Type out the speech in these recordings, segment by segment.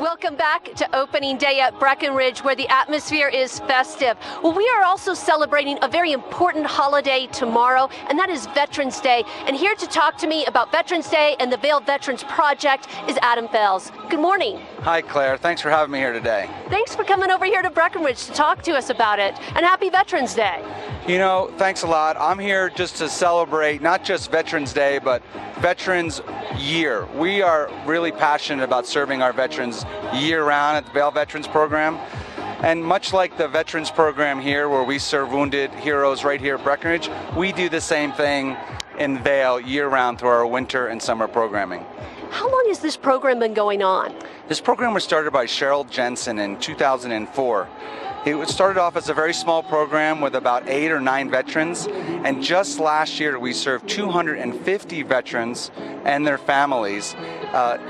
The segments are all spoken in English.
Welcome back to opening day at Breckenridge, where the atmosphere is festive. Well, we are also celebrating a very important holiday tomorrow, and that is Veterans Day. And here to talk to me about Veterans Day and the Vail Veterans Project is Adam Fels. Good morning. Hi, Claire. Thanks for having me here today. Thanks for coming over here to Breckenridge to talk to us about it. And happy Veterans Day. You know, thanks a lot. I'm here just to celebrate not just Veterans Day, but Veterans Year. We are really passionate about serving our veterans year-round at the Vail Veterans Program. And much like the Veterans Program here, where we serve wounded heroes right here at Breckenridge, we do the same thing in Vail year-round through our winter and summer programming. How long has this program been going on? This program was started by Cheryl Jensen in 2004. It started off as a very small program with about 8 or 9 veterans, and just last year we served 250 veterans and their families.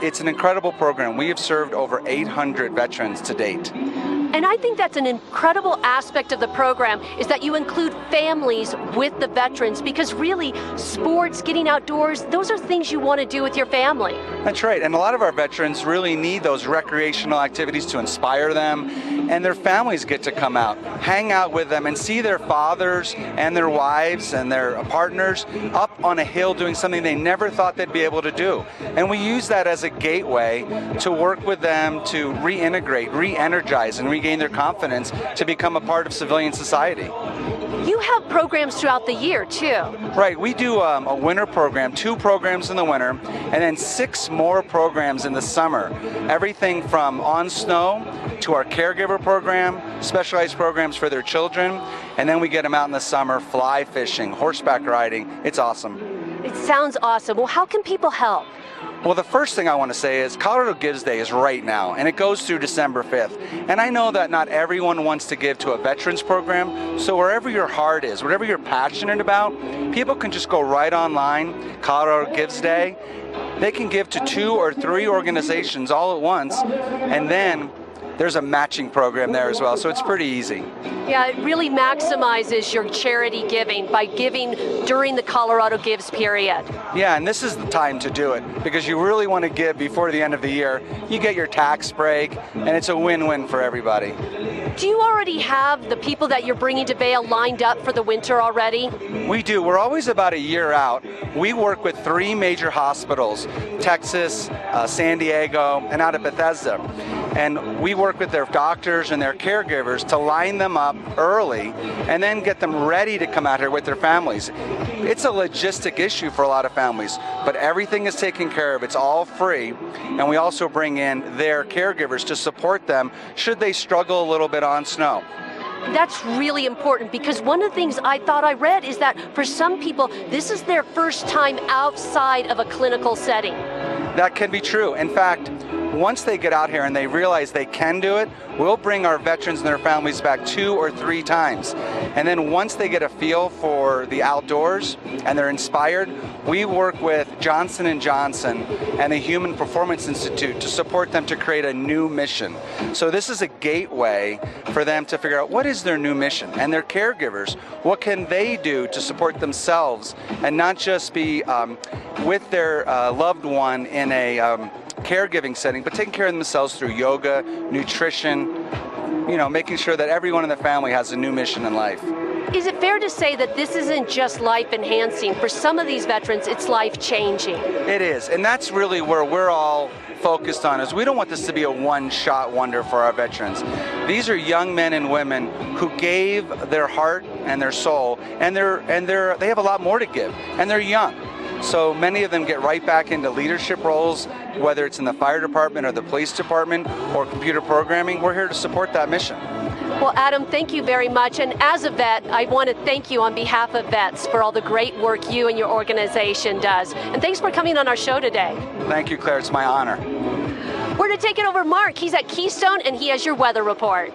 It's an incredible program. We have served over 800 veterans to date. And I think that's an incredible aspect of the program, is that you include families with the veterans, because really sports, getting outdoors, those are things you want to do with your family. That's right, and a lot of our veterans really need those recreational activities to inspire them, and their families get to come out, hang out with them, and see their fathers and their wives and their partners up on a hill doing something they never thought they'd be able to do. And we use that as a gateway to work with them to reintegrate, re-energize, and regain their confidence to become a part of civilian society. You have programs throughout the year, too. Right, we do a winter program, 2 programs in the winter, and then 6 more programs in the summer. Everything from on snow to our caregiver program, specialized programs for their children, and then we get them out in the summer, fly fishing, horseback riding. It's awesome. It sounds awesome. Well, how can people help? Well, the first thing I want to say is Colorado Gives Day is right now, and it goes through December 5th. And I know that not everyone wants to give to a veterans program, so wherever your heart is, whatever you're passionate about, people can just go right online, Colorado Gives Day. They can give to 2 or 3 organizations all at once, and then there's a matching program there as well, so it's pretty easy. Yeah, it really maximizes your charity giving by giving during the Colorado Gives period. Yeah, and this is the time to do it, because you really want to give before the end of the year. You get your tax break, and it's a win-win for everybody. Do you already have the people that you're bringing to Vail lined up for the winter already? We do. We're always about a year out. We work with 3 major hospitals, Texas, San Diego, and out of Bethesda. And we work with their doctors and their caregivers to line them up early and then get them ready to come out here with their families. It's a logistic issue for a lot of families, but everything is taken care of. It's all free. And we also bring in their caregivers to support them should they struggle a little bit on snow. That's really important, because one of the things I thought I read is that for some people, this is their first time outside of a clinical setting. That can be true. In fact, once they get out here and they realize they can do it, we'll bring our veterans and their families back 2 or 3 times. And then once they get a feel for the outdoors and they're inspired, we work with Johnson & Johnson and the Human Performance Institute to support them to create a new mission. So this is a gateway for them to figure out what is their new mission, and their caregivers, what can they do to support themselves and not just be with their loved one in a caregiving setting, but taking care of themselves through yoga, nutrition, you know, making sure that everyone in the family has a new mission in life. Is it fair to say that this isn't just life enhancing? For some of these veterans, it's life changing. It is, and that's really where we're all focused on, is we don't want this to be a one-shot wonder for our veterans. These are young men and women who gave their heart and their soul, and they have a lot more to give, and they're young. So many of them get right back into leadership roles, whether it's in the fire department or the police department or computer programming. We're here to support that mission. Well, Adam, thank you very much. And as a vet, I want to thank you on behalf of vets for all the great work you and your organization does. And thanks for coming on our show today. Thank you, Claire. It's my honor. We're going to take it over Mark. He's at Keystone, and he has your weather report.